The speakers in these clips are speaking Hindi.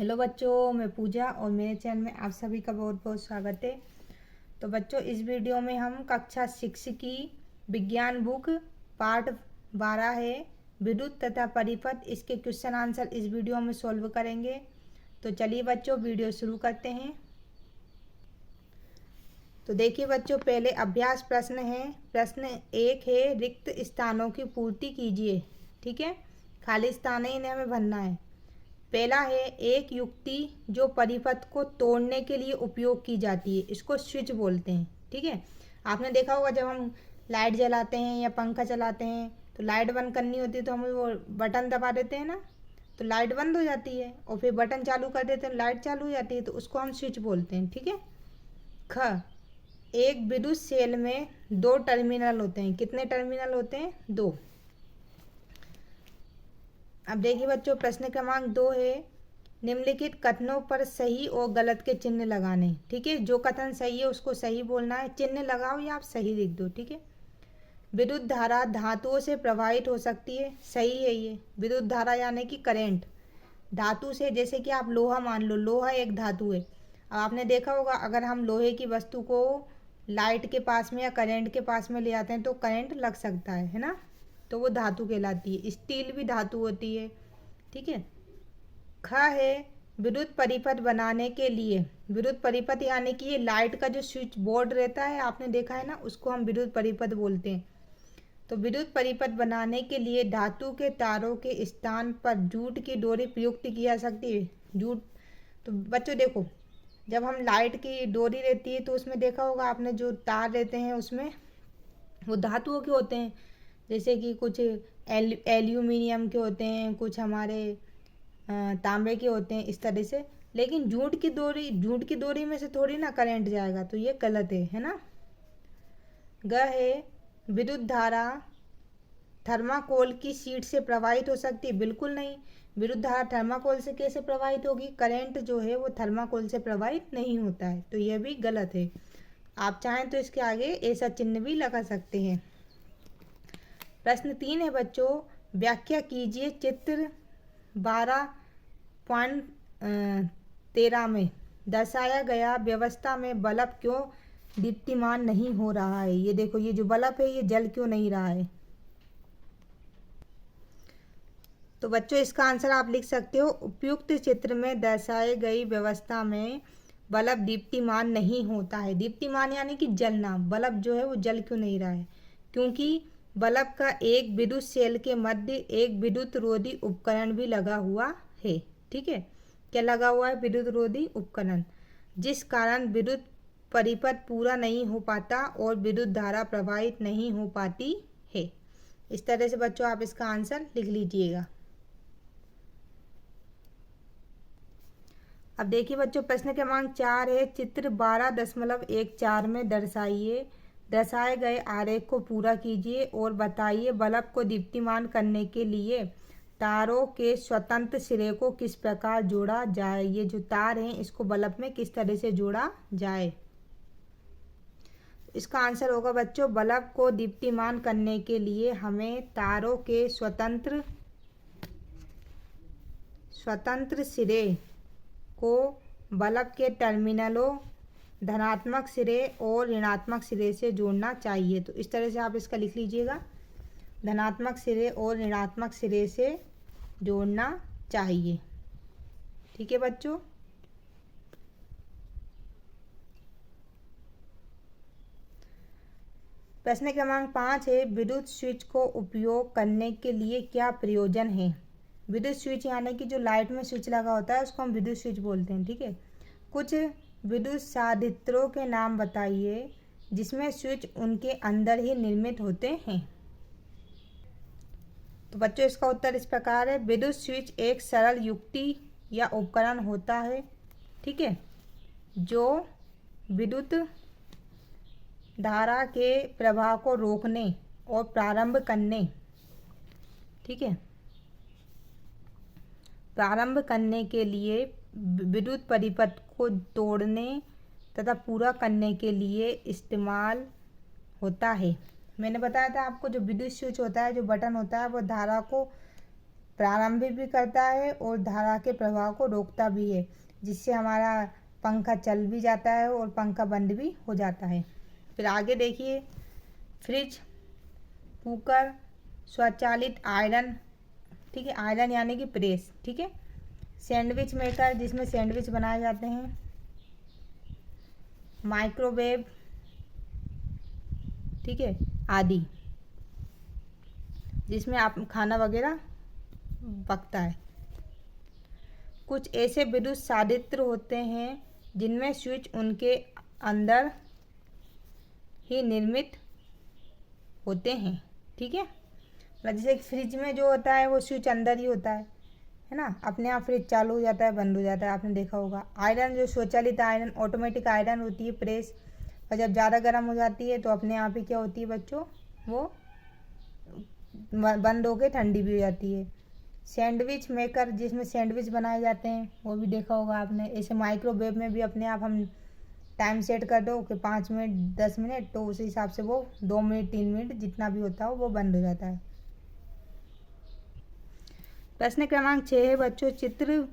हेलो बच्चों, मैं पूजा और मेरे चैनल में आप सभी का बहुत बहुत स्वागत है। तो बच्चों, इस वीडियो में हम कक्षा 6 की विज्ञान बुक पार्ट 12 है विद्युत तथा परिपथ, इसके क्वेश्चन आंसर इस वीडियो में सॉल्व करेंगे। तो चलिए बच्चों, वीडियो शुरू करते हैं। तो देखिए बच्चों, पहले अभ्यास प्रश्न है। प्रश्न 1 है, रिक्त स्थानों की पूर्ति कीजिए। ठीक है, खाली स्थान ही इन्हें हमें भरना है। पहला है, एक युक्ति जो परिपथ को तोड़ने के लिए उपयोग की जाती है, इसको स्विच बोलते हैं। ठीक है, आपने देखा होगा जब हम लाइट जलाते हैं या पंखा चलाते हैं तो लाइट बंद करनी होती है तो हम वो बटन दबा देते हैं ना, तो लाइट बंद हो जाती है, और फिर बटन चालू कर देते हैं, लाइट चालू हो जाती है, तो उसको हम स्विच बोलते हैं। ठीक है। ख, एक विद्युत सेल में 2 टर्मिनल होते हैं। कितने टर्मिनल होते हैं? 2। अब देखिए बच्चों, प्रश्न क्रमांक 2 है, निम्नलिखित कथनों पर सही और गलत के चिन्ह लगाने। ठीक है, जो कथन सही है उसको सही बोलना है, चिन्ह लगाओ या आप सही लिख दो। ठीक है। विद्युत धारा धातुओं से प्रवाहित हो सकती है, सही है ये। विद्युत धारा यानी कि करंट धातु से, जैसे कि आप लोहा मान लो, लोहा एक धातु है। अब आपने देखा होगा अगर हम लोहे की वस्तु को लाइट के पास में या करंट के पास में ले आते हैं तो करंट लग सकता है ना, तो वो धातु कहलाती है। स्टील भी धातु होती है। ठीक है। ख है, विद्युत परिपथ बनाने के लिए, विद्युत परिपथ यानी कि ये लाइट का जो स्विच बोर्ड रहता है, आपने देखा है ना, उसको हम विद्युत परिपथ बोलते हैं। तो विद्युत परिपथ बनाने के लिए धातु के तारों के स्थान पर जूट की डोरी प्रयुक्त की जा सकती है। जूट, तो बच्चों देखो, जब हम लाइट की डोरी रहती है तो उसमें देखा होगा आपने, जो तार रहते हैं उसमें वो धातुओं के होते हैं, जैसे कि कुछ एल्यूमिनियम के होते हैं, कुछ हमारे तांबे के होते हैं, इस तरह से। लेकिन जूट की डोरी में से थोड़ी ना करंट जाएगा, तो ये गलत है ना। ग है, विद्युत धारा थर्माकोल की शीट से प्रवाहित हो सकती है। बिल्कुल नहीं, विद्युत धारा थर्माकोल से कैसे प्रवाहित होगी? करंट जो है वो थर्माकोल से प्रवाहित नहीं होता है, तो यह भी गलत है। आप चाहें तो इसके आगे ऐसा चिन्ह भी लगा सकते हैं। प्रश्न 3 है बच्चों, व्याख्या कीजिए चित्र 12.13 में दर्शाया गया व्यवस्था में बल्ब क्यों दीप्तिमान नहीं हो रहा है। ये देखो, ये जो बल्ब है ये जल क्यों नहीं रहा है? तो बच्चों, इसका आंसर आप लिख सकते हो, उपयुक्त चित्र में दर्शाई गई व्यवस्था में बल्ब दीप्तिमान नहीं होता है। दीप्तिमान यानी कि जलना, बल्ब जो है वो जल क्यों नहीं रहा है? क्योंकि बल्ब का एक विद्युत सेल के मध्य एक विद्युत रोधी उपकरण भी लगा हुआ है। ठीक है, क्या लगा हुआ है? विद्युत रोधी उपकरण, जिस कारण विद्युत परिपथ पूरा नहीं हो पाता और विद्युत धारा प्रवाहित नहीं हो पाती है। इस तरह से बच्चों आप इसका आंसर लिख लीजिएगा। अब देखिए बच्चों, प्रश्न क्रमांक 4 है, चित्र 12.14 में दर्शाए गए आरेख को पूरा कीजिए और बताइए बल्ब को दीप्तिमान करने के लिए तारों के स्वतंत्र सिरे को किस प्रकार जोड़ा जाए। ये जो तार हैं इसको बल्ब में किस तरह से जोड़ा जाए? इसका आंसर होगा बच्चों, बल्ब को दीप्तिमान करने के लिए हमें तारों के स्वतंत्र सिरे को बल्ब के टर्मिनलों धनात्मक सिरे और ऋणात्मक सिरे से जोड़ना चाहिए। तो इस तरह से आप इसका लिख लीजिएगा, धनात्मक सिरे और ऋणात्मक सिरे से जोड़ना चाहिए। ठीक है बच्चों। प्रश्न क्रमांक 5 है, विद्युत स्विच को उपयोग करने के लिए क्या प्रयोजन है? विद्युत स्विच यानी कि जो लाइट में स्विच लगा होता है उसको हम विद्युत स्विच बोलते हैं। ठीक है, कुछ विद्युत साधित्रों के नाम बताइए जिसमें स्विच उनके अंदर ही निर्मित होते हैं। तो बच्चों, इसका उत्तर इस प्रकार है, विद्युत स्विच एक सरल युक्ति या उपकरण होता है। ठीक है, जो विद्युत धारा के प्रवाह को रोकने और प्रारंभ करने, ठीक है, प्रारंभ करने के लिए विद्युत परिपथ को तोड़ने तथा पूरा करने के लिए इस्तेमाल होता है। मैंने बताया था आपको, जो विद्युत स्विच होता है, जो बटन होता है, वो धारा को प्रारंभित भी करता है और धारा के प्रभाव को रोकता भी है, जिससे हमारा पंखा चल भी जाता है और पंखा बंद भी हो जाता है। फिर आगे देखिए, फ्रिज, कुकर, स्वचालित आयरन, ठीक है, आयरन यानी कि प्रेस, ठीक है, सैंडविच मेकर जिसमें सैंडविच बनाए जाते हैं, माइक्रोवेव, ठीक है, आदि जिसमें आप खाना वगैरह पकता है। कुछ ऐसे विद्युत संयंत्र होते हैं जिनमें स्विच उनके अंदर ही निर्मित होते हैं, ठीक है, मतलब जैसे फ्रिज में जो होता है वो स्विच अंदर ही होता है ना, अपने आप फ्रिज चालू हो जाता है, बंद हो जाता है, आपने देखा होगा। आयरन जो स्वचालित आयरन, ऑटोमेटिक आयरन होती है, प्रेस, और जब ज़्यादा गर्म हो जाती है तो अपने आप ही क्या होती है बच्चों, वो बंद होके ठंडी भी हो जाती है। सैंडविच मेकर जिसमें सैंडविच बनाए जाते हैं, वो भी देखा होगा आपने। ऐसे माइक्रोवेव में भी अपने आप हम टाइम सेट कर दो कि 5 मिनट 10 मिनट, तो उसी हिसाब से वो 2 मिनट 3 मिनट जितना भी होता हो वो बंद हो जाता है। प्रश्न क्रमांक 6 है बच्चों, चित्र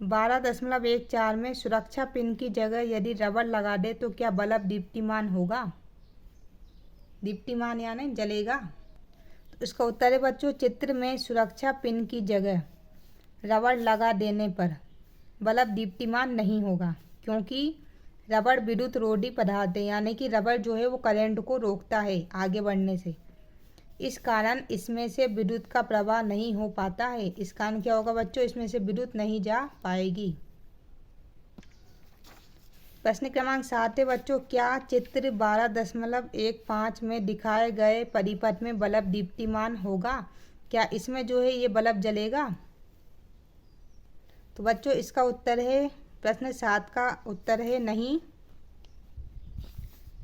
12.14 में सुरक्षा पिन की जगह यदि रबड़ लगा दे तो क्या बल्ब दीप्तिमान होगा? दीप्तिमान यानी जलेगा। तो इसका उत्तर है बच्चों, चित्र में सुरक्षा पिन की जगह रबड़ लगा देने पर बल्ब दीप्तिमान नहीं होगा, क्योंकि रबड़ विद्युत रोधी पदार्थ है, यानी कि रबड़ जो है वो करंट को रोकता है आगे बढ़ने से। इस कारण इसमें से विद्युत का प्रवाह नहीं हो पाता है। इस कारण क्या होगा बच्चों, इसमें से विद्युत नहीं जा पाएगी। प्रश्न क्रमांक 7 है बच्चों, क्या चित्र 12.15 में दिखाए गए परिपथ में बल्ब दीप्तिमान होगा? क्या इसमें जो है ये बल्ब जलेगा? तो बच्चों इसका उत्तर है, प्रश्न 7 का उत्तर है नहीं,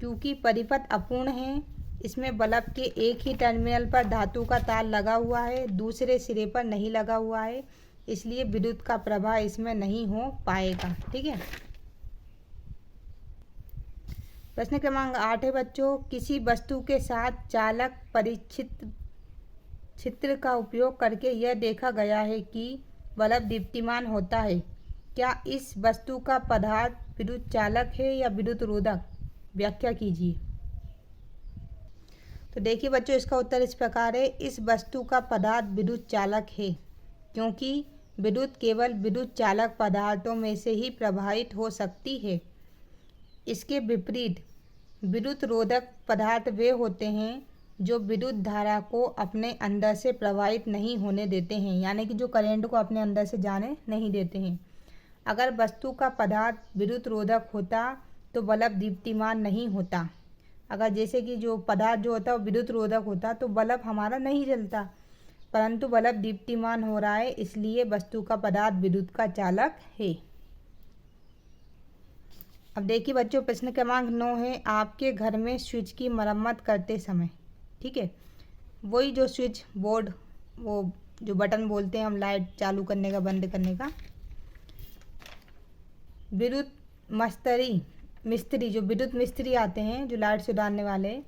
क्योंकि परिपथ अपूर्ण है। इसमें बल्ब के एक ही टर्मिनल पर धातु का तार लगा हुआ है, दूसरे सिरे पर नहीं लगा हुआ है, इसलिए विद्युत का प्रवाह इसमें नहीं हो पाएगा, ठीक है। प्रश्न क्रमांक 8 है बच्चों, किसी वस्तु के साथ चालक परिचित चित्र का उपयोग करके यह देखा गया है कि बल्ब दीप्तिमान होता है। क्या इस वस्तु का पदार्थ विद्युत चालक है या विद्युत रोधक? व्याख्या कीजिए। तो देखिए बच्चों, इसका उत्तर इस प्रकार है, इस वस्तु का पदार्थ विद्युत चालक है, क्योंकि विद्युत केवल विद्युत चालक पदार्थों में से ही प्रवाहित हो सकती है। इसके विपरीत विद्युत रोधक पदार्थ वे होते हैं जो विद्युत धारा को अपने अंदर से प्रवाहित नहीं होने देते हैं, यानी कि जो करंट को अपने अंदर से जाने नहीं देते हैं। अगर वस्तु का पदार्थ विद्युत रोधक होता तो बल्ब दीप्तिमान नहीं होता। अगर जैसे कि जो पदार्थ जो होता है वो विद्युत रोधक होता तो बल्ब हमारा नहीं जलता, परंतु बल्ब दीप्तिमान हो रहा है, इसलिए वस्तु का पदार्थ विद्युत का चालक है। अब देखिए बच्चों, प्रश्न क्रमांक 9 है, आपके घर में स्विच की मरम्मत करते समय, ठीक है, वही जो स्विच बोर्ड, वो जो बटन बोलते हैं हम लाइट चालू करने का बंद करने का, विद्युत मिस्त्री जो विद्युत मिस्त्री आते हैं जो लाइट सुधारने वाले,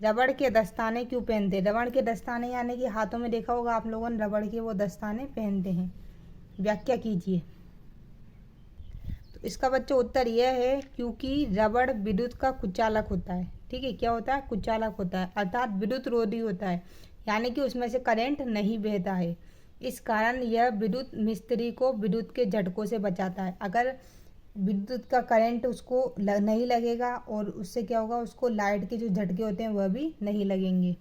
रबड़ के दस्ताने क्यों पहनते हैं? रबड़ के दस्ताने यानी कि हाथों में देखा होगा आप लोगों ने, रबड़ के वो दस्ताने पहनते हैं। व्याख्या कीजिए। तो इसका बच्चों उत्तर यह है, क्योंकि रबड़ विद्युत का कुचालक होता है, ठीक है, क्या होता है? कुचालक होता है, अर्थात विद्युत रोधी होता है, यानी कि उसमें से करंट नहीं बहता है। इस कारण यह विद्युत मिस्त्री को विद्युत के झटकों से बचाता है। अगर विद्युत का करंट उसको नहीं लगेगा और उससे क्या होगा, उसको लाइट के जो झटके होते हैं वह भी नहीं लगेंगे।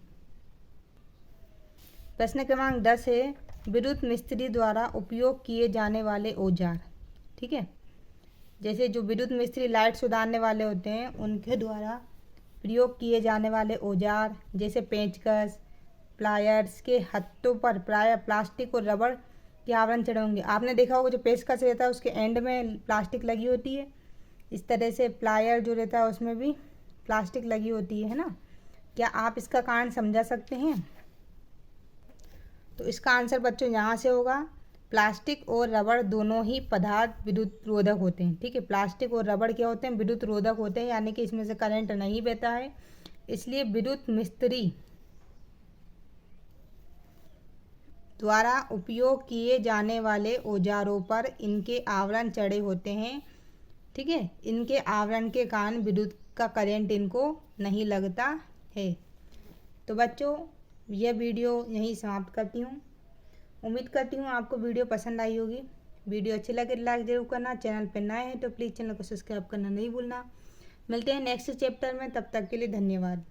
प्रश्न क्रमांक 10 है, विद्युत मिस्त्री द्वारा उपयोग किए जाने वाले औजार, ठीक है, जैसे जो विद्युत मिस्त्री लाइट सुधारने वाले होते हैं उनके द्वारा प्रयोग किए जाने वाले औजार, जैसे पेंचकस, प्लायर्स के हत्थों पर प्रायः प्लास्टिक और रबड़ के आवरण चढ़े होंगे। आपने देखा होगा जो पेचकस रहता है उसके एंड में प्लास्टिक लगी होती है, इस तरह से प्लायर जो रहता है उसमें भी प्लास्टिक लगी होती है ना। क्या आप इसका कारण समझा सकते हैं? तो इसका आंसर बच्चों यहाँ से होगा, प्लास्टिक और रबड़ दोनों ही पदार्थ विद्युत रोधक होते हैं, ठीक है, प्लास्टिक और रबड़ क्या होते हैं? विद्युत रोधक होते हैं, यानी कि इसमें से करंट नहीं बहता है, इसलिए विद्युत मिस्त्री द्वारा उपयोग किए जाने वाले औजारों पर इनके आवरण चढ़े होते हैं। ठीक है, इनके आवरण के कारण विद्युत का करंट इनको नहीं लगता है। तो बच्चों यह वीडियो यहीं समाप्त करती हूँ। उम्मीद करती हूँ आपको वीडियो पसंद आई होगी। वीडियो अच्छी लगे लाइक जरूर करना। चैनल पर नए हैं तो प्लीज़ चैनल को सब्सक्राइब करना नहीं भूलना। मिलते हैं नेक्स्ट चैप्टर में, तब तक के लिए धन्यवाद।